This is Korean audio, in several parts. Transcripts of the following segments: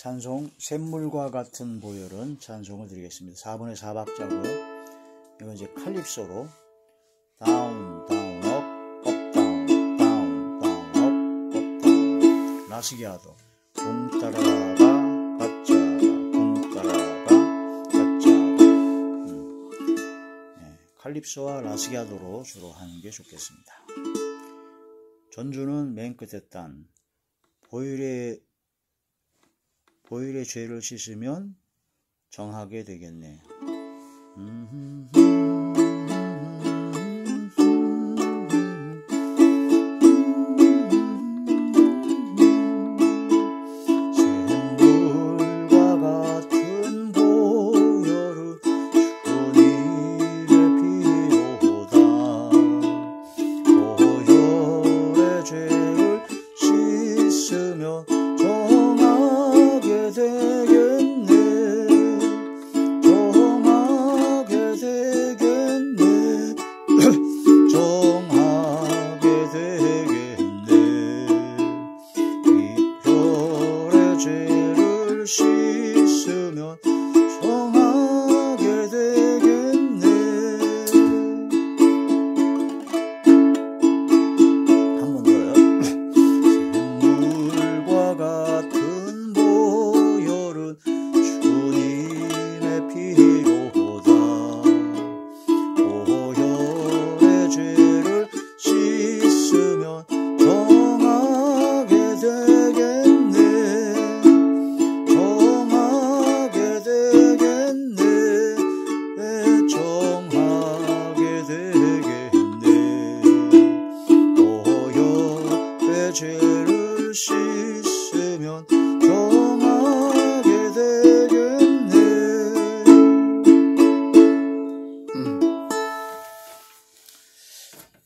찬송 샘물과 같은 보혈은 찬송을 드리겠습니다. 4분의 4박자고요. 이건 이제 칼립소로 다운 다운 업 다운 다운 다운 업 다운 라스기아도 공 따라가 가짜가 공 따라가 가짜가 칼립소와 라스기아도로 주로 하는 게 좋겠습니다. 전주는 맨 끝에 단 보혈의 죄를 씻으면 정하게 되겠네. 샘물과 같은 보혈은 주님의 피로다. 보혈의 죄를 씻으면 정하게 되겠네. 정하게 되겠네. 정하게 되겠네. 이별의 죄를 씻으면 정하게 되겠네. 한 번 더요. 샘물과 같은 보혈은 주님의 피로다. 보혈의 죄를 씻으면 정하게 되겠네. 정하게 되겠네. 정하게 되겠네. 보혈의 죄를 씻으면 정하게 되겠네.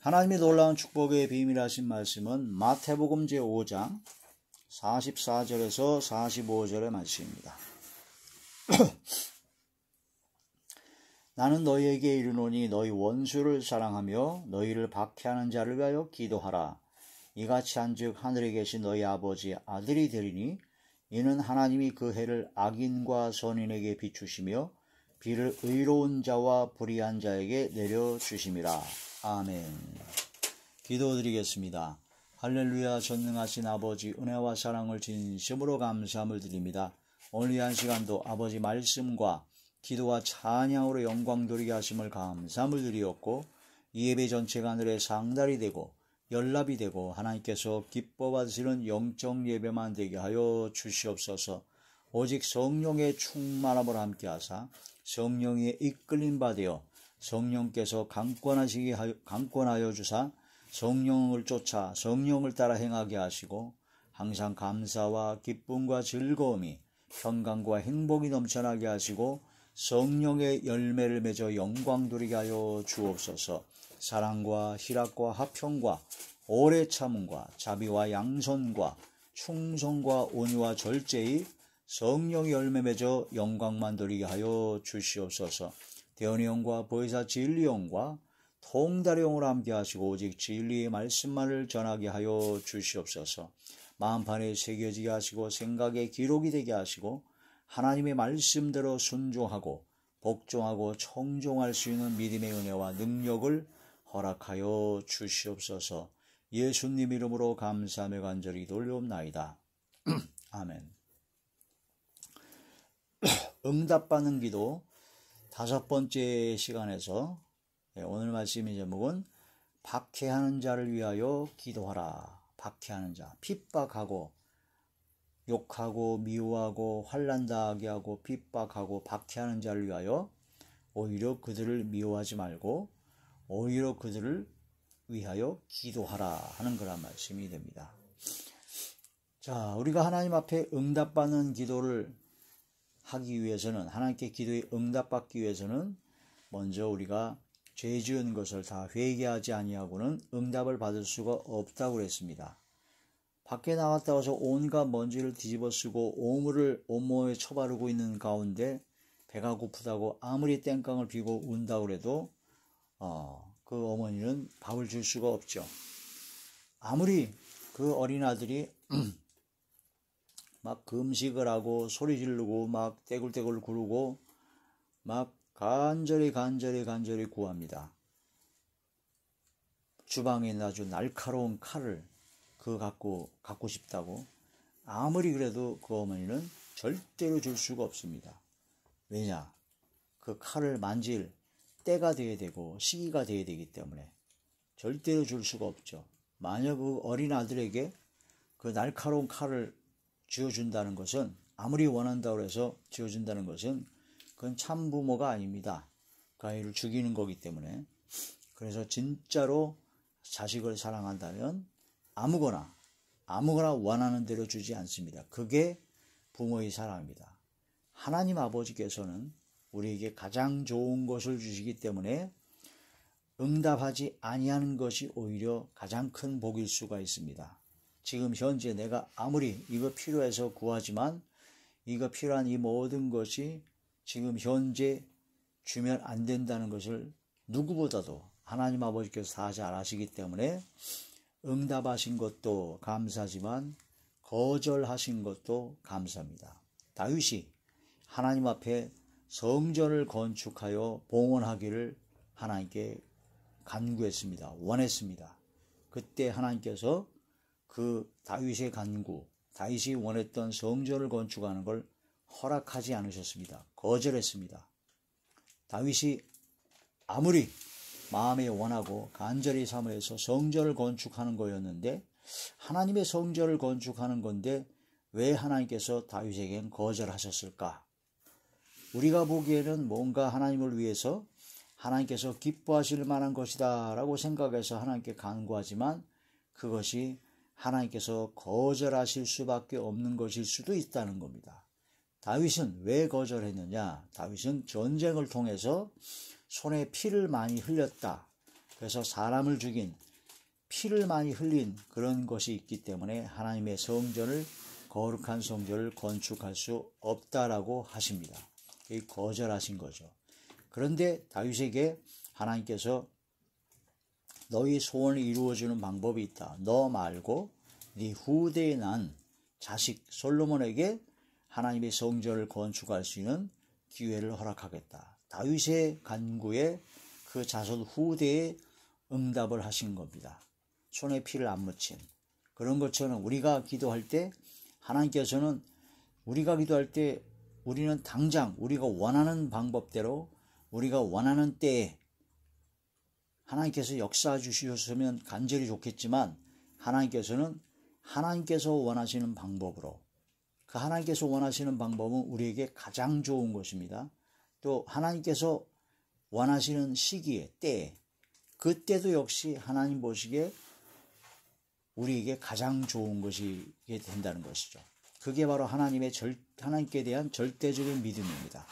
하나님의 놀라운 축복의 비밀하신 말씀은 마태복음 제5장 44절에서 45절의 말씀입니다. 나는 너희에게 이르노니 너희 원수를 사랑하며 너희를 박해하는 자를 위하여 기도하라. 이같이 한즉 하늘에 계신 너희 아버지 아들이 되리니 이는 하나님이 그 해를 악인과 선인에게 비추시며 비를 의로운 자와 불의한 자에게 내려주심이라. 아멘. 기도드리겠습니다. 할렐루야. 전능하신 아버지, 은혜와 사랑을 진심으로 감사함을 드립니다. 오늘 이 한 시간도 아버지 말씀과 기도와 찬양으로 영광 돌리게 하심을 감사함을 드리었고, 이 예배 전체가 하늘의 상달이 되고 연락이 되고 하나님께서 기뻐 받으시는 영적 예배만 되게 하여 주시옵소서. 오직 성령의 충만함을 함께 하사 성령의 이끌림 받으여 성령께서 강권하여 주사 성령을 쫓아 성령을 따라 행하게 하시고 항상 감사와 기쁨과 즐거움이 평강과 행복이 넘쳐나게 하시고 성령의 열매를 맺어 영광 돌리게 하여 주옵소서. 사랑과 희락과 화평과 오래 참음과 자비와 양선과 충성과 온유와 절제의 성령의 열매 맺어 영광만 돌리게 하여 주시옵소서. 대언의 영과 보혜사 진리 영과 통달의 영으로 함께 하시고 오직 진리의 말씀만을 전하게 하여 주시옵소서. 마음판에 새겨지게 하시고 생각에 기록이 되게 하시고 하나님의 말씀대로 순종하고 복종하고 청종할 수 있는 믿음의 은혜와 능력을 허락하여 주시옵소서. 예수님 이름으로 감사하며 간절히 돌려옵나이다. 아멘. 응답받는 기도 5번째 시간에서 오늘 말씀의 제목은 박해하는 자를 위하여 기도하라. 박해하는 자, 핍박하고 욕하고 미워하고 환난당하게 하고 핍박하고 박해하는 자를 위하여 오히려 그들을 미워하지 말고 오히려 그들을 위하여 기도하라 하는 그런 말씀이 됩니다. 자, 우리가 하나님 앞에 응답받는 기도를 하기 위해서는, 하나님께 기도에 응답받기 위해서는 먼저 우리가 죄 지은 것을 다 회개하지 아니하고는 응답을 받을 수가 없다고 그랬습니다. 밖에 나갔다 와서 온갖 먼지를 뒤집어 쓰고 오물을 온몸에 쳐바르고 있는 가운데 배가 고프다고 아무리 땡깡을 피고 운다고 해도 그 어머니는 밥을 줄 수가 없죠. 아무리 그 어린아들이 막 금식을 하고 소리 지르고 막 떼굴떼굴 구르고 막 간절히 구합니다. 주방에 있는 아주 날카로운 칼을 갖고 싶다고. 아무리 그래도 그 어머니는 절대로 줄 수가 없습니다. 왜냐? 그 칼을 만질 때가 돼야 되고 시기가 돼야 되기 때문에 절대로 줄 수가 없죠. 만약 그 어린 아들에게 그 날카로운 칼을 쥐어준다는 것은, 아무리 원한다고 해서 쥐어준다는 것은 그건 참 부모가 아닙니다. 그 아이를 죽이는 거기 때문에. 그래서 진짜로 자식을 사랑한다면 아무거나 원하는 대로 주지 않습니다. 그게 부모의 사랑입니다. 하나님 아버지께서는 우리에게 가장 좋은 것을 주시기 때문에 응답하지 아니하는 것이 오히려 가장 큰 복일 수가 있습니다. 지금 현재 내가 아무리 이거 필요해서 구하지만 이거 필요한 이 모든 것이 지금 현재 주면 안 된다는 것을 누구보다도 하나님 아버지께서 다 잘 아시기 때문에 응답하신 것도 감사하지만 거절하신 것도 감사합니다. 다윗이 하나님 앞에 성전을 건축하여 봉헌하기를 하나님께 간구했습니다. 원했습니다. 그때 하나님께서 그 다윗의 간구, 다윗이 원했던 성전을 건축하는 걸 허락하지 않으셨습니다. 거절했습니다. 다윗이 아무리 마음에 원하고 간절히 사모해서 성전을 건축하는 거였는데, 하나님의 성전을 건축하는 건데 왜 하나님께서 다윗에겐 거절하셨을까? 우리가 보기에는 뭔가 하나님을 위해서 하나님께서 기뻐하실 만한 것이다 라고 생각해서 하나님께 간구하지만 그것이 하나님께서 거절하실 수밖에 없는 것일 수도 있다는 겁니다. 다윗은 왜 거절했느냐? 다윗은 전쟁을 통해서 손에 피를 많이 흘렸다. 그래서 사람을 죽인, 피를 많이 흘린 그런 것이 있기 때문에 하나님의 성전을, 거룩한 성전을 건축할 수 없다라고 하십니다. 거절하신 거죠. 그런데 다윗에게 하나님께서 너희 소원이 이루어지는 방법이 있다. 너 말고 네 후대에 난 자식 솔로몬에게 하나님의 성전을 건축할 수 있는 기회를 허락하겠다. 다윗의 간구에 그 자손 후대에 응답을 하신 겁니다. 손에 피를 안 묻힌. 그런 것처럼 우리가 기도할 때 하나님께서는, 우리가 기도할 때 우리는 당장 우리가 원하는 방법대로 우리가 원하는 때에 하나님께서 역사해 주셨으면 간절히 좋겠지만, 하나님께서는 하나님께서 원하시는 방법으로, 그 하나님께서 원하시는 방법은 우리에게 가장 좋은 것입니다. 또 하나님께서 원하시는 시기에, 때에, 그때도 역시 하나님 보시기에 우리에게 가장 좋은 것이 된다는 것이죠. 그게 바로 하나님께 대한 절대적인 믿음입니다.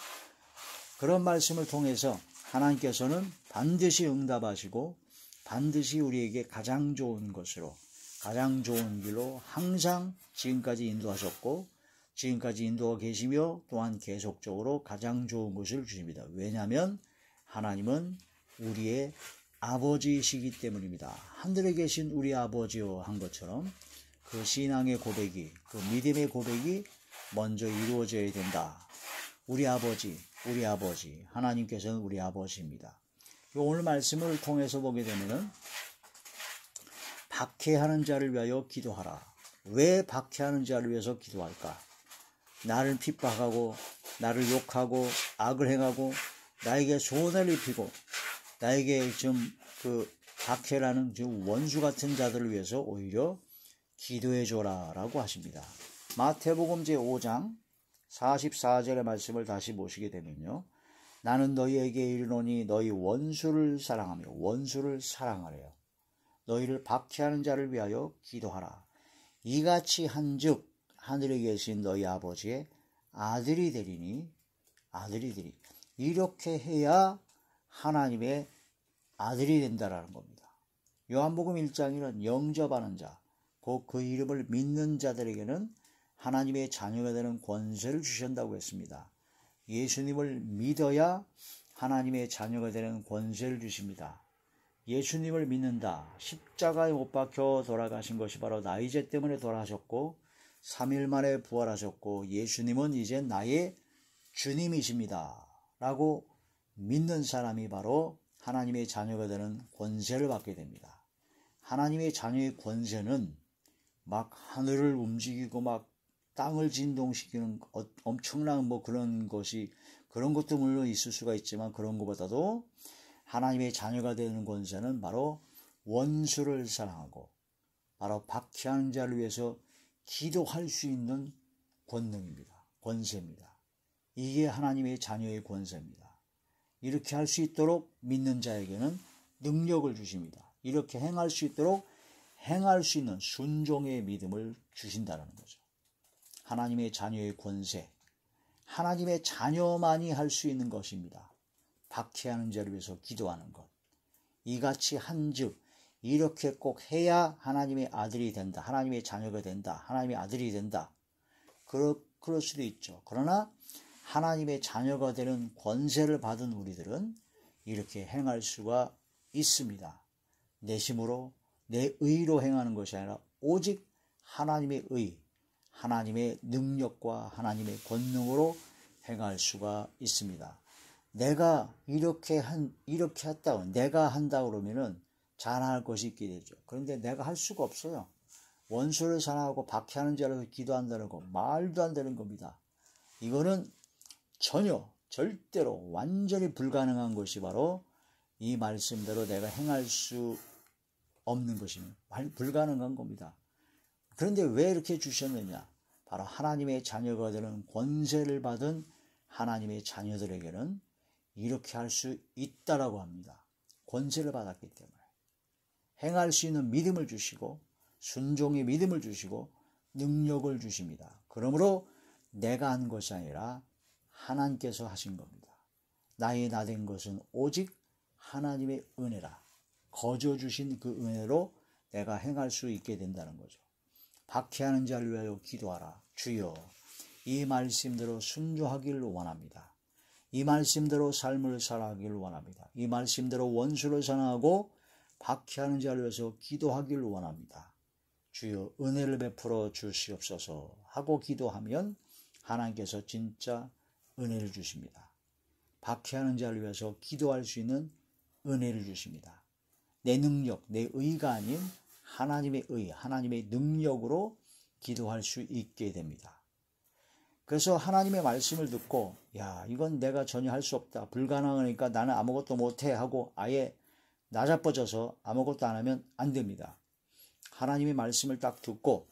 그런 말씀을 통해서 하나님께서는 반드시 응답하시고 반드시 우리에게 가장 좋은 것으로, 가장 좋은 길로 항상 지금까지 인도하셨고 지금까지 인도하고 계시며 또한 계속적으로 가장 좋은 것을 주십니다. 왜냐하면 하나님은 우리의 아버지이시기 때문입니다. 하늘에 계신 우리 아버지요 한 것처럼 그 신앙의 고백이, 그 믿음의 고백이 먼저 이루어져야 된다. 우리 아버지, 하나님께서는 우리 아버지입니다. 오늘 말씀을 통해서 보게 되면은 박해하는 자를 위하여 기도하라. 왜 박해하는 자를 위해서 기도할까? 나를 핍박하고 나를 욕하고 악을 행하고 나에게 손해를 입히고 나에게 좀 박해라는 원수 같은 자들을 위해서 오히려 기도해줘라 라고 하십니다. 마태복음 제5장 44절의 말씀을 다시 보시게 되면요, 나는 너희에게 이르노니 너희 원수를 사랑하며, 원수를 사랑하래요. 너희를 박해하는 자를 위하여 기도하라. 이같이 한즉 하늘에 계신 너희 아버지의 아들이 되리니, 이렇게 해야 하나님의 아들이 된다라는 겁니다. 요한복음 1장에는 영접하는 자, 곧 그 이름을 믿는 자들에게는 하나님의 자녀가 되는 권세를 주신다고 했습니다. 예수님을 믿어야 하나님의 자녀가 되는 권세를 주십니다. 예수님을 믿는다. 십자가에 못 박혀 돌아가신 것이 바로 나의 죄 때문에 돌아가셨고 3일 만에 부활하셨고 예수님은 이제 나의 주님이십니다 라고 믿는 사람이 바로 하나님의 자녀가 되는 권세를 받게 됩니다. 하나님의 자녀의 권세는 막 하늘을 움직이고 막 땅을 진동시키는 엄청난 그런 것도 물론 있을 수가 있지만, 그런 것보다도 하나님의 자녀가 되는 권세는 바로 원수를 사랑하고 바로 박해하는 자를 위해서 기도할 수 있는 권세입니다. 이게 하나님의 자녀의 권세입니다. 이렇게 할 수 있도록 믿는 자에게는 능력을 주십니다. 이렇게 행할 수 있도록 행할 수 있는 순종의 믿음을 주신다는 거죠. 하나님의 자녀의 권세, 하나님의 자녀만이 할 수 있는 것입니다. 박해하는 자를 위해서 기도하는 것. 이같이 한즉 이렇게 꼭 해야 하나님의 아들이 된다. 하나님의 자녀가 된다. 하나님의 아들이 된다. 그럴 수도 있죠. 그러나 하나님의 자녀가 되는 권세를 받은 우리들은 이렇게 행할 수가 있습니다. 내 힘으로, 내 의로 행하는 것이 아니라 오직 하나님의 의, 하나님의 능력과 하나님의 권능으로 행할 수가 있습니다. 내가 이렇게 했다고, 내가 한다 그러면은 잘할 것이 있게 되죠. 그런데 내가 할 수가 없어요. 원수를 사랑하고 박해하는 자를 기도한다는 거 말도 안 되는 겁니다. 이거는 절대로 완전히 불가능한 것이 바로 이 말씀대로 내가 행할 수 없는 것이면 불가능한 겁니다. 그런데 왜 이렇게 주셨느냐? 바로 하나님의 자녀가 되는 권세를 받은 하나님의 자녀들에게는 이렇게 할 수 있다라고 합니다. 권세를 받았기 때문에. 행할 수 있는 믿음을 주시고 순종의 믿음을 주시고 능력을 주십니다. 그러므로 내가 한 것이 아니라 하나님께서 하신 겁니다. 나의 나 된 것은 오직 하나님의 은혜라. 거저 주신 그 은혜로 내가 행할 수 있게 된다는 거죠. 박해하는 자를 위하여 기도하라. 주여, 이 말씀대로 순종하기를 원합니다. 이 말씀대로 삶을 살아가기를 원합니다. 이 말씀대로 원수를 사랑하고 박해하는 자를 위해서 기도하기를 원합니다. 주여, 은혜를 베풀어 주시옵소서 하고 기도하면 하나님께서 진짜 은혜를 주십니다. 박해하는 자를 위해서 기도할 수 있는 은혜를 주십니다. 내 능력, 내 의가 아닌 하나님의 의, 하나님의 능력으로 기도할 수 있게 됩니다. 그래서 하나님의 말씀을 듣고 이건 내가 전혀 할 수 없다, 불가능하니까 나는 아무것도 못해 하고 아예 나자빠져서 아무것도 안 하면 안 됩니다. 하나님의 말씀을 딱 듣고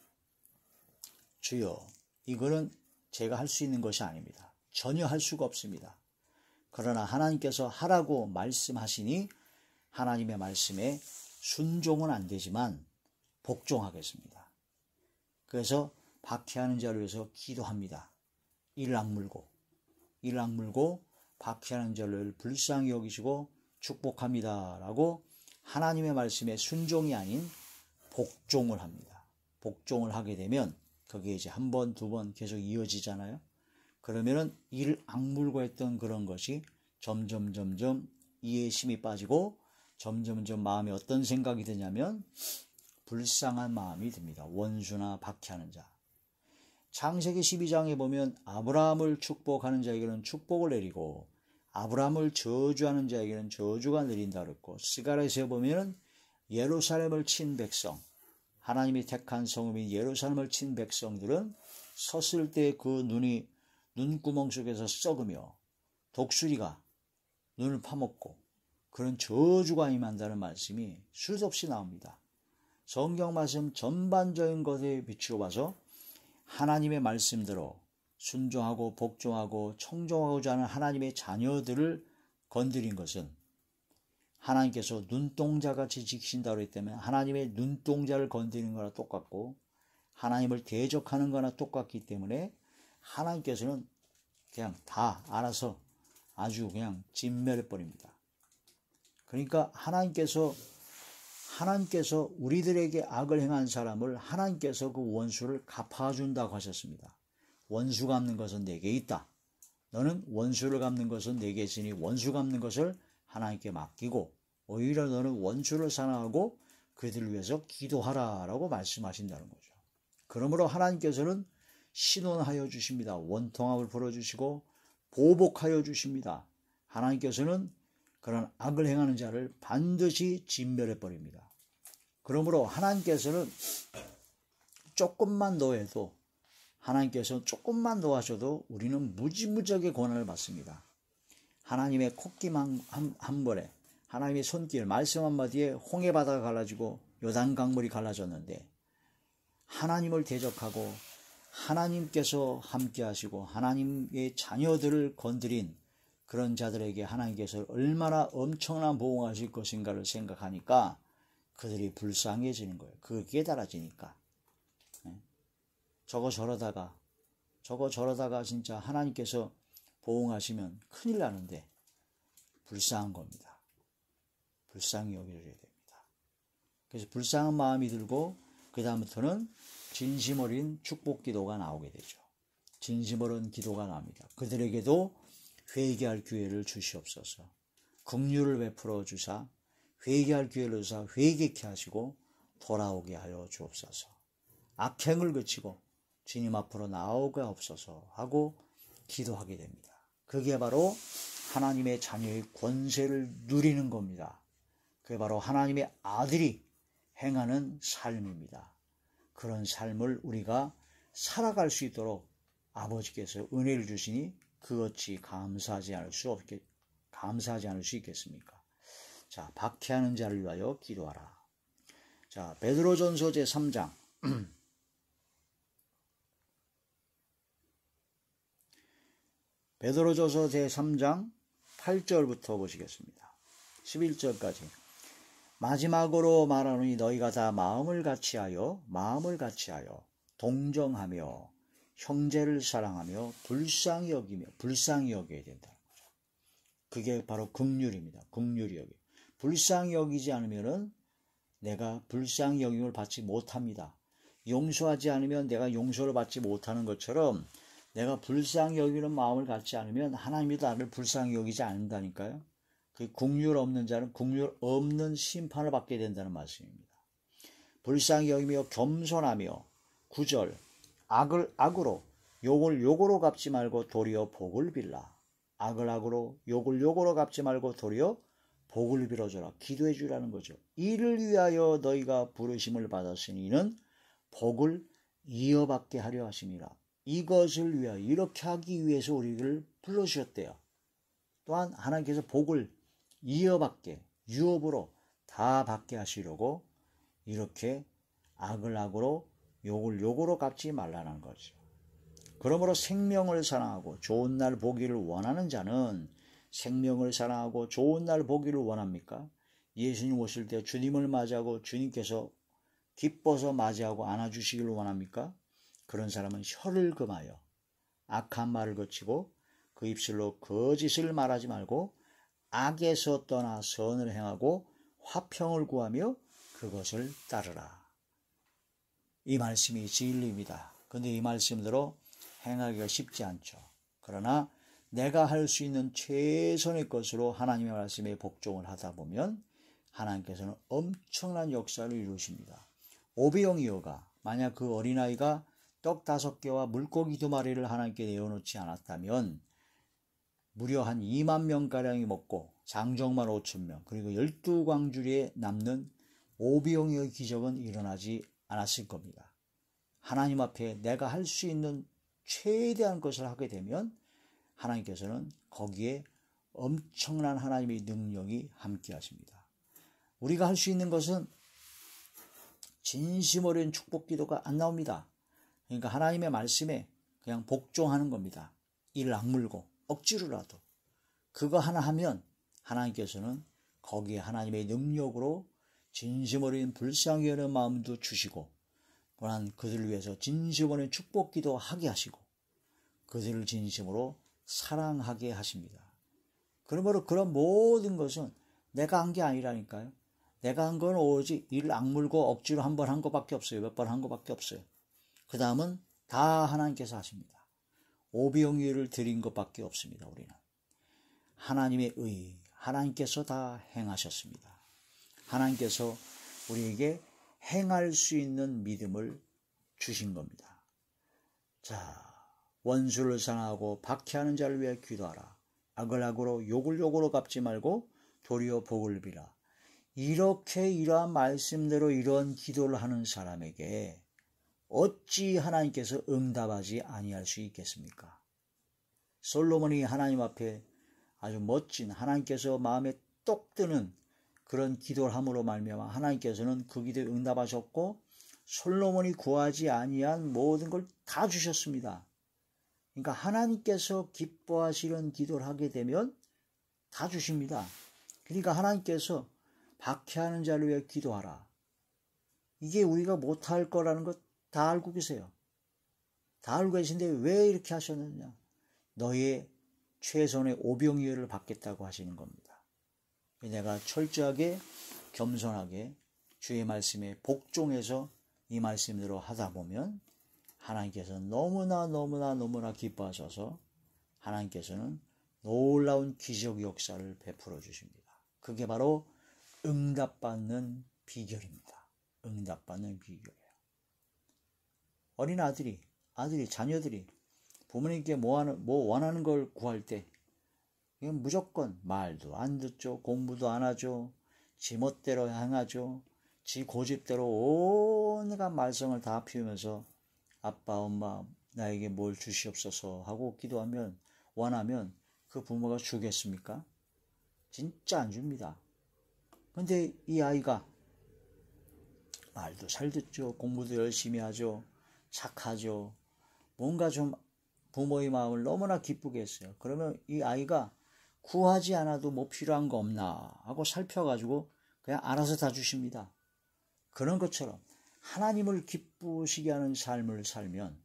주여, 이거는 제가 할 수 있는 것이 아닙니다. 전혀 할 수가 없습니다. 그러나 하나님께서 하라고 말씀하시니 하나님의 말씀에 순종은 안 되지만 복종하겠습니다. 그래서 박해하는 자를 위해서 기도합니다. 이를 악물고 박해하는 자를 불쌍히 여기시고 축복합니다 라고 하나님의 말씀에 순종이 아닌 복종을 합니다. 복종을 하게 되면 그게 이제 한 번, 두 번 계속 이어지잖아요. 그러면은 이를 악물고 했던 그런 것이 점점 이해의 힘이 빠지고 점점 마음에 어떤 생각이 드냐면 불쌍한 마음이 듭니다. 원수나 박해하는 자. 창세기 12장에 보면 아브라함을 축복하는 자에게는 축복을 내리고 아브라함을 저주하는 자에게는 저주가 내린다 그랬고, 스가랴서에 보면 예루살렘을 친 백성, 하나님이 택한 성읍인 예루살렘을 친 백성들은 섰을 때 그 눈구멍 속에서 썩으며 독수리가 눈을 파먹고 그런 저주가 임한다는 말씀이 수도 없이 나옵니다. 성경 말씀 전반적인 것에 비추어 봐서 하나님의 말씀대로 순종하고 복종하고 청종하고자 하는 하나님의 자녀들을 건드린 것은 하나님께서 눈동자같이 지키신다고 했기 때문에 하나님의 눈동자를 건드리는 거나 똑같고 하나님을 대적하는 거나 똑같기 때문에 하나님께서는 그냥 다 알아서 아주 그냥 진멸해버립니다. 그러니까 하나님께서 우리들에게 악을 행한 사람을 하나님께서 그 원수를 갚아준다고 하셨습니다. 원수 갚는 것은 내게 있다. 너는 원수를 갚는 것은 내게 있으니 원수 갚는 것을 하나님께 맡기고 오히려 너는 원수를 사랑하고 그들을 위해서 기도하라 라고 말씀하신다는 거죠. 그러므로 하나님께서는 신원하여 주십니다. 원통함을 풀어주시고 보복하여 주십니다. 하나님께서는 그런 악을 행하는 자를 반드시 진멸해 버립니다. 그러므로 하나님께서는 조금만 더 해도, 하나님께서 조금만 더 하셔도 우리는 무지무지하게 고난을 받습니다. 하나님의 콧김 한 번에, 하나님의 손길, 말씀 한마디에 홍해바다가 갈라지고 요단 강물이 갈라졌는데, 하나님을 대적하고 하나님께서 함께 하시고 하나님의 자녀들을 건드린 그런 자들에게 하나님께서 얼마나 엄청난 보응하실 것인가를 생각하니까 그들이 불쌍해지는 거예요. 그게 깨달아지니까. 저거 저러다가 진짜 하나님께서 보응하시면 큰일 나는데 불쌍한 겁니다. 불쌍히 여겨야 됩니다. 그래서 불쌍한 마음이 들고 그 다음부터는 진심 어린 축복 기도가 나오게 되죠. 진심 어린 기도가 나옵니다. 그들에게도 회개할 기회를 주시옵소서. 긍휼을 베풀어 주사 회개할 기회를 주사 회개케 하시고 돌아오게 하여 주옵소서. 악행을 그치고 주님 앞으로 나오게 없소서 하고 기도하게 됩니다. 그게 바로 하나님의 자녀의 권세를 누리는 겁니다. 그게 바로 하나님의 아들이 행하는 삶입니다. 그런 삶을 우리가 살아갈 수 있도록 아버지께서 은혜를 주시니 그것이 감사하지 않을 수 있겠습니까? 자, 박해하는 자를 위하여 기도하라. 자, 베드로전서 제3장 베드로전서 제3장 8절부터 보시겠습니다. 11절까지. 마지막으로 말하노니 너희가 다 마음을 같이하여 동정하며 형제를 사랑하며 불쌍히 여겨야 된다는 거죠. 그게 바로 긍휼입니다. 긍휼히 여기. 불쌍히 여기지 않으면은 내가 불쌍히 여김을 받지 못합니다. 용서하지 않으면 내가 용서를 받지 못하는 것처럼 내가 불쌍히 여기는 마음을 갖지 않으면 하나님이 나를 불쌍히 여기지 않는다니까요. 그 긍휼 없는 자는 긍휼 없는 심판을 받게 된다는 말씀입니다. 불쌍히 여기며 겸손하며 9절 악을 악으로 욕을 욕으로 갚지 말고 도리어 복을 빌라. 악을 악으로 욕을 욕으로 갚지 말고 도리어 복을 빌어줘라. 기도해 주라는 거죠. 이를 위하여 너희가 부르심을 받았으니 이는 복을 이어받게 하려 하심이라. 이것을 위하여 이렇게 하기 위해서 우리를 불러주셨대요. 또한 하나님께서 복을 이어받게 유업으로 다 받게 하시려고 이렇게 악을 악으로 욕을 욕으로 갚지 말라는 거죠. 그러므로 생명을 사랑하고 좋은 날 보기를 원하는 자는 생명을 사랑하고 좋은 날 보기를 원합니까? 예수님 오실 때 주님을 맞이하고 주님께서 기뻐서 맞이하고 안아주시기를 원합니까? 그런 사람은 혀를 금하여 악한 말을 거치고 그 입술로 거짓을 말하지 말고 악에서 떠나 선을 행하고 화평을 구하며 그것을 따르라. 이 말씀이 진리입니다. 그런데 이 말씀대로 행하기가 쉽지 않죠. 그러나 내가 할 수 있는 최선의 것으로 하나님의 말씀에 복종을 하다 보면 하나님께서는 엄청난 역사를 이루십니다. 오병이어가 만약 그 어린아이가 떡 5개와 물고기 2마리를 하나님께 내어놓지 않았다면 무려 한 2만 명가량이 먹고 장정만 5,000명 그리고 12광주리에 남는 오병이어의 기적은 일어나지 않았을 겁니다. 하나님 앞에 내가 할 수 있는 최대한 것을 하게 되면 하나님께서는 거기에 엄청난 하나님의 능력이 함께 하십니다. 우리가 할 수 있는 것은 진심 어린 축복 기도가 안 나옵니다. 그러니까 하나님의 말씀에 그냥 복종하는 겁니다. 이를 악물고 억지로라도 그거 하나 하면 하나님께서는 거기에 하나님의 능력으로 진심 어린 불쌍히 여는 마음도 주시고 또한 그들을 위해서 진심 어린 축복 기도하게 하시고 그들을 진심으로 사랑하게 하십니다. 그러므로 그런 모든 것은 내가 한 게 아니라니까요. 내가 한 건 오로지 이를 악물고 억지로 한 번 한 것밖에 없어요. 몇 번 한 것밖에 없어요. 그 다음은 다 하나님께서 하십니다. 오병이어를 드린 것밖에 없습니다. 우리는 하나님의 의, 하나님께서 다 행하셨습니다. 하나님께서 우리에게 행할 수 있는 믿음을 주신 겁니다. 자, 원수를 사랑하고 박해하는 자를 위해 기도하라. 악을 악으로 욕을 욕으로 갚지 말고 도리어 복을 빌라. 이렇게 이러한 말씀대로 이런 기도를 하는 사람에게 어찌 하나님께서 응답하지 아니할 수 있겠습니까? 솔로몬이 하나님 앞에 아주 멋진, 하나님께서 마음에 똑 드는 그런 기도를 함으로 말미암아 하나님께서는 그 기도에 응답하셨고 솔로몬이 구하지 아니한 모든 걸 다 주셨습니다. 그러니까 하나님께서 기뻐하시는 기도를 하게 되면 다 주십니다. 그러니까 하나님께서 박해하는 자를 위해 기도하라. 이게 우리가 못할 거라는 것 다 알고 계세요. 다 알고 계신데 왜 이렇게 하셨느냐? 너의 최선의 오병이어를 받겠다고 하시는 겁니다. 내가 철저하게 겸손하게 주의 말씀에 복종해서 이 말씀대로 하다 보면 하나님께서 너무나 기뻐하셔서 하나님께서는 놀라운 기적 역사를 베풀어 주십니다. 그게 바로 응답받는 비결입니다. 응답받는 비결이에요. 어린 아들이, 자녀들이 부모님께 뭐 원하는 걸 구할 때 이건 무조건 말도 안 듣죠. 공부도 안 하죠. 지 멋대로 행하죠. 지 고집대로 온갖 말썽을 다 피우면서 아빠, 엄마 나에게 뭘 주시옵소서 하고 기도하면 원하면 그 부모가 주겠습니까? 진짜 안 줍니다. 근데 이 아이가 말도 잘 듣죠. 공부도 열심히 하죠. 착하죠. 뭔가 좀 부모의 마음을 너무나 기쁘게 했어요. 그러면 이 아이가 구하지 않아도 뭐 필요한 거 없나 하고 살펴가지고 그냥 알아서 다 주십니다. 그런 것처럼 하나님을 기쁘시게 하는 삶을 살면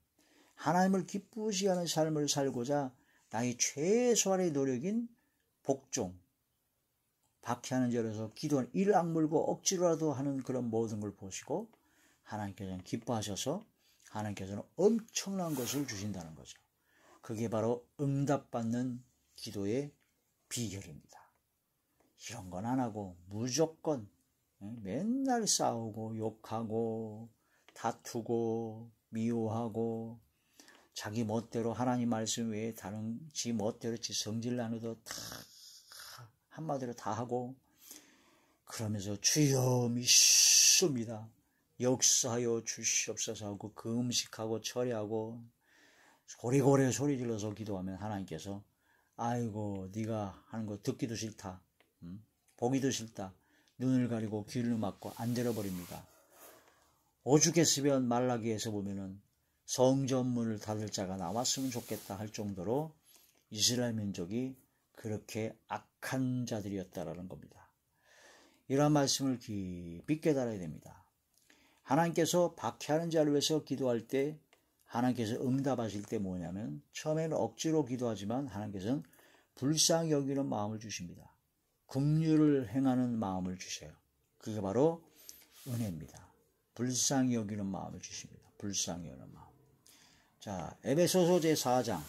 하나님을 기쁘시게 하는 삶을 살고자 나의 최소한의 노력인 복종, 박해하는 자로서 기도하는 이를 악물고 억지로라도 하는 그런 모든 걸 보시고 하나님께서는 기뻐하셔서 하나님께서는 엄청난 것을 주신다는 거죠. 그게 바로 응답받는 기도의 비결입니다. 이런 건 안 하고 무조건 맨날 싸우고 욕하고 다투고 미워하고 자기 멋대로 하나님 말씀 외에 다른 지 멋대로 지 성질 나누도 다 한마디로 다 하고 그러면서 주여 믿습니다. 역사하여 주시옵소서 하고 금식하고 철회하고 고리고리 소리 질러서 기도하면 하나님께서 아이고 네가 하는 거 듣기도 싫다. 보기도 싫다. 눈을 가리고 귀를 막고 안 들어버립니다. 오죽했으면 말라기에서 보면은 성전문을 닫을 자가 나왔으면 좋겠다 할 정도로 이스라엘 민족이 그렇게 악한 자들이었다라는 겁니다. 이러한 말씀을 깊이 깨달아야 됩니다. 하나님께서 박해하는 자를 위해서 기도할 때 하나님께서 응답하실 때 뭐냐면 처음에는 억지로 기도하지만 하나님께서는 불쌍히 여기는 마음을 주십니다. 긍휼을 행하는 마음을 주셔요. 그게 바로 은혜입니다. 불쌍히 여기는 마음을 주십니다. 불쌍히 여기는 마음. 자, 에베소서 제4장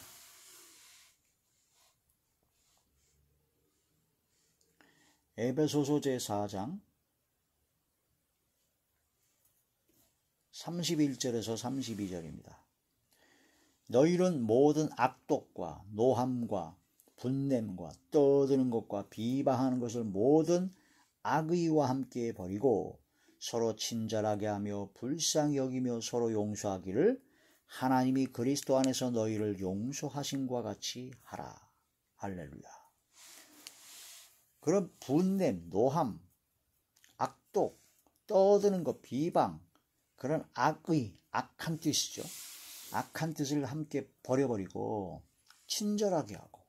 에베소서 제4장 31절에서 32절입니다. 너희는 모든 악독과 노함과 분냄과 떠드는 것과 비방하는 것을 모든 악의와 함께 버리고 서로 친절하게 하며 불쌍히 여기며 서로 용서하기를 하나님이 그리스도 안에서 너희를 용서하신과 같이 하라. 할렐루야. 그런 분냄, 노함, 악독, 떠드는 것, 비방, 그런 악의, 악한 뜻이죠. 악한 뜻을 함께 버려버리고 친절하게 하고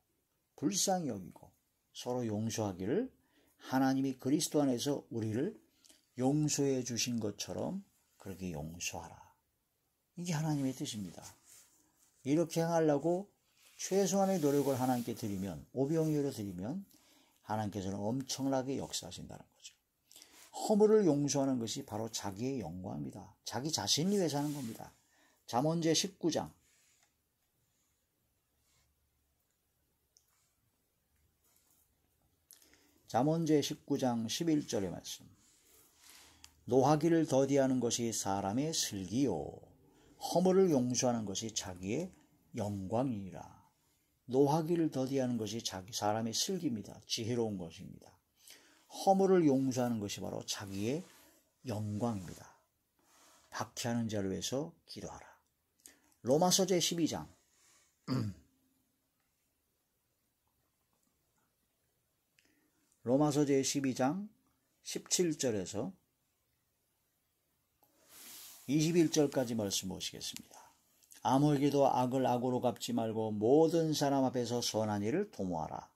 불쌍히 여기고 서로 용서하기를 하나님이 그리스도 안에서 우리를 용서해 주신 것처럼 그렇게 용서하라. 이게 하나님의 뜻입니다. 이렇게 행하려고 최소한의 노력을 하나님께 드리면 오병이어로 드리면 하나님께서는 엄청나게 역사하신다는 거죠. 허물을 용서하는 것이 바로 자기의 영광입니다. 자기 자신을 위해서 하는 겁니다. 잠언제 19장 잠언제 19장 11절의 말씀. 노하기를 더디하는 것이 사람의 슬기요 허물을 용서하는 것이 자기의 영광이니라. 노하기를 더디하는 것이 사람의 슬기입니다. 지혜로운 것입니다. 허물을 용서하는 것이 바로 자기의 영광입니다. 박해하는 자를 위해서 기도하라. 로마서 제12장 로마서 제12장 17절에서 21절까지 말씀 보시겠습니다. 아무에게도 악을 악으로 갚지 말고 모든 사람 앞에서 선한 일을 도모하라.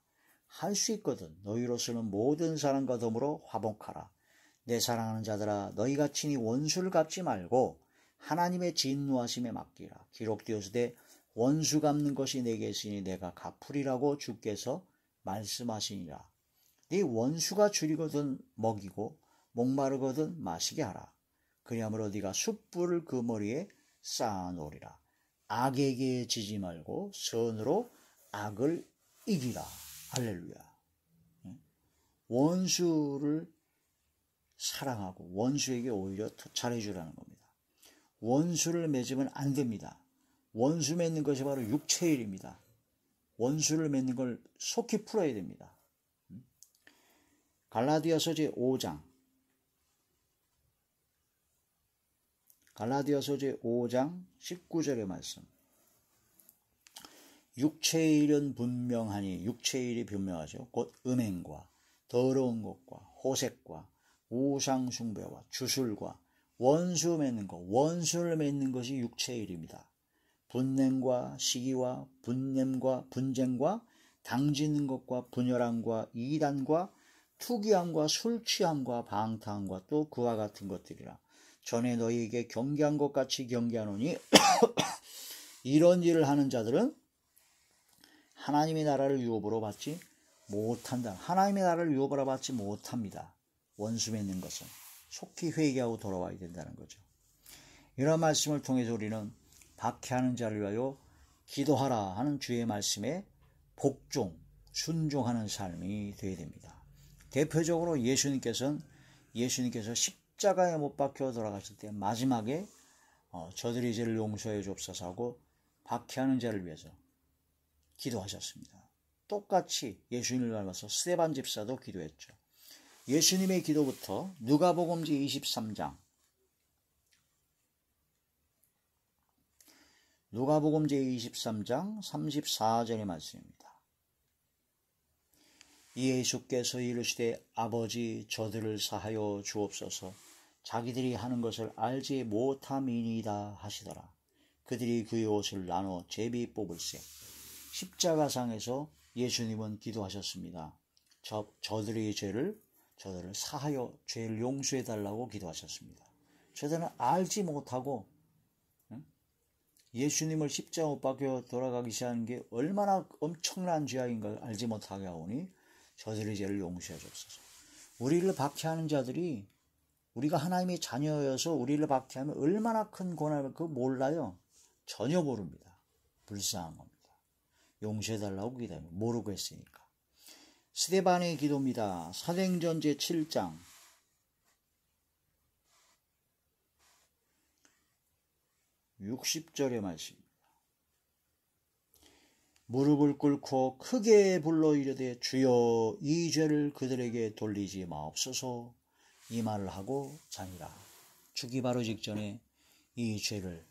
할 수 있거든 너희로서는 모든 사람과 더불어 화목하라. 내 사랑하는 자들아 너희가 친히 원수를 갚지 말고 하나님의 진노하심에 맡기라. 기록되었으되 원수 갚는 것이 내게 있으니 내가 갚으리라고 주께서 말씀하시니라. 네 원수가 줄이거든 먹이고 목마르거든 마시게 하라. 그리하므로 네가 숯불을 그 머리에 쌓아놓으리라. 악에게 지지 말고 선으로 악을 이기라. 할렐루야. 원수를 사랑하고 원수에게 오히려 더 잘해주라는 겁니다. 원수를 맺으면 안 됩니다. 원수 맺는 것이 바로 육체의 일입니다. 원수를 맺는 걸 속히 풀어야 됩니다. 갈라디아서 제5장 19절의 말씀. 육체의 일은 분명하니 육체의 일이 분명하죠. 곧 음행과 더러운 것과 호색과 우상 숭배와 주술과 원수 맺는 것, 원수를 맺는 것이 육체의 일입니다. 분냄과 시기와 분냄과 분쟁과 당짓는 것과 분열함과 이단과 투기함과 술취함과 방탕함과 또 그와 같은 것들이라. 전에 너희에게 경계한 것 같이 경계하노니 이런 일을 하는 자들은 하나님의 나라를 유업으로 받지 못한다. 하나님의 나라를 유업으로 받지 못합니다. 원수 맺는 것은 속히 회개하고 돌아와야 된다는 거죠. 이런 말씀을 통해서 우리는 박해하는 자를 위하여 기도하라 하는 주의 말씀에 복종, 순종하는 삶이 되어야 됩니다. 대표적으로 예수님께서 십자가에 못 박혀 돌아가실 때 마지막에 저들의 죄를 용서해 주옵소서 하고 박해하는 자를 위해서 기도하셨습니다. 똑같이 예수님을 닮아서 스데반 집사도 기도했죠. 예수님의 기도부터 누가복음 제23장 34절의 말씀입니다. 예수께서 이르시되 아버지 저들을 사하여 주옵소서 자기들이 하는 것을 알지 못함이니이다 하시더라. 그들이 그의 옷을 나눠 제비 뽑을세. 십자가상에서 예수님은 기도하셨습니다. 저들의 저들을 사하여 죄를 용서해 달라고 기도하셨습니다. 저들은 알지 못하고 예수님을 십자가 못 박혀 돌아가기 시작한 게 얼마나 엄청난 죄악인 걸 알지 못하게 하오니 저들의 죄를 용서해 주옵소서. 우리를 박해하는 자들이 우리가 하나님의 자녀여서 우리를 박해하면 얼마나 큰 고난을 그거 몰라요. 전혀 모릅니다. 불쌍한 겁니다. 용서해달라고 기도하면 모르고 했으니까. 스데반의 기도입니다. 사도행전 제7장 60절의 말씀입니다. 무릎을 꿇고 크게 불러 이르되 주여 이 죄를 그들에게 돌리지 마옵소서. 이 말을 하고 자니라. 죽기 바로 직전에 이 죄를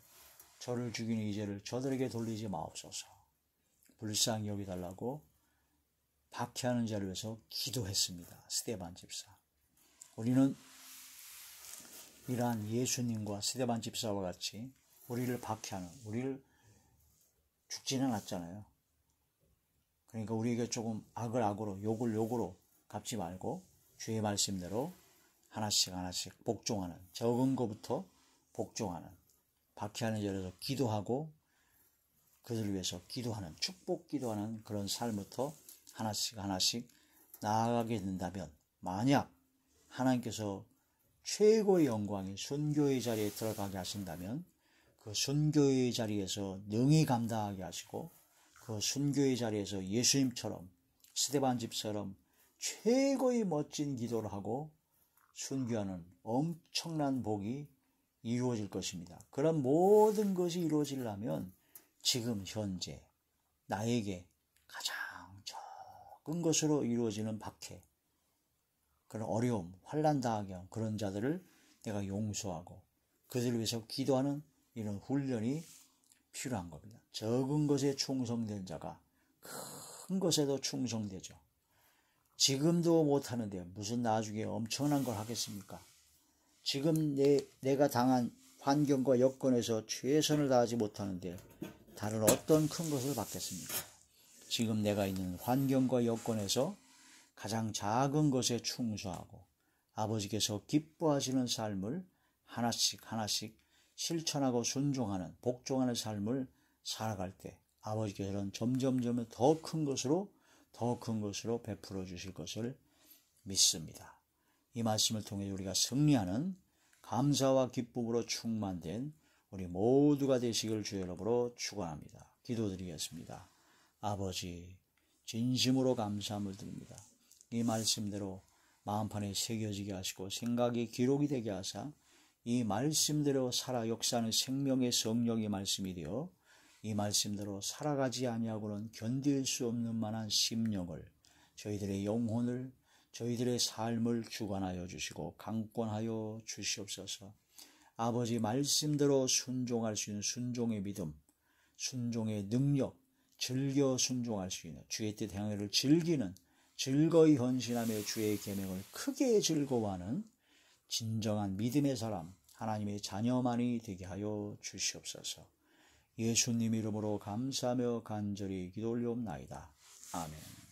저를 죽이는 이 죄를 저들에게 돌리지 마옵소서. 불쌍히 여기달라고 박해하는 자를 위해서 기도했습니다. 스데반 집사. 우리는 이러한 예수님과 스데반 집사와 같이 우리를 박해하는, 우리를 죽지는 않았잖아요. 그러니까 우리에게 조금 악을 악으로, 욕을 욕으로 갚지 말고 주의 말씀대로 하나씩 복종하는, 적은 것부터 복종하는, 박해하는 자에서 기도하고 그들을 위해서 기도하는, 축복 기도하는 그런 삶부터 하나씩 나아가게 된다면, 만약 하나님께서 최고의 영광이 순교의 자리에 들어가게 하신다면 그 순교의 자리에서 능히 감당하게 하시고 그 순교의 자리에서 예수님처럼 스데반 집처럼 최고의 멋진 기도를 하고 순교하는 엄청난 복이 이루어질 것입니다. 그런 모든 것이 이루어지려면 지금 현재 나에게 가장 적은 것으로 이루어지는 박해, 그런 어려움, 환난 당하게 한 그런 자들을 내가 용서하고 그들을 위해서 기도하는 이런 훈련이 필요한 겁니다. 적은 것에 충성된 자가 큰 것에도 충성되죠. 지금도 못하는데 무슨 나중에 엄청난 걸 하겠습니까? 지금 내가 당한 환경과 여건에서 최선을 다하지 못하는데 다른 어떤 큰 것을 받겠습니까? 지금 내가 있는 환경과 여건에서 가장 작은 것에 충성하고 아버지께서 기뻐하시는 삶을 하나씩 실천하고 순종하는, 복종하는 삶을 살아갈 때 아버지께서는 점점 더 큰 것으로 베풀어 주실 것을 믿습니다. 이 말씀을 통해 우리가 승리하는 감사와 기쁨으로 충만된 우리 모두가 되시길 주의 이름으로 축원합니다. 기도드리겠습니다. 아버지, 진심으로 감사함을 드립니다. 이 말씀대로 마음판에 새겨지게 하시고 생각이 기록이 되게 하사 이 말씀대로 살아 역사하는 생명의 성령의 말씀이 되어 이 말씀대로 살아가지 아니하고는 견딜 수 없는 만한 심령을, 저희들의 영혼을, 저희들의 삶을 주관하여 주시고 강권하여 주시옵소서. 아버지 말씀대로 순종할 수 있는 순종의 믿음, 순종의 능력, 즐겨 순종할 수 있는 주의 뜻 행하기를 즐기는, 즐거이 헌신하며 주의 계명을 크게 즐거워하는 진정한 믿음의 사람, 하나님의 자녀만이 되게 하여 주시옵소서. 예수님 이름으로 감사하며 간절히 기도 올리옵나이다. 아멘.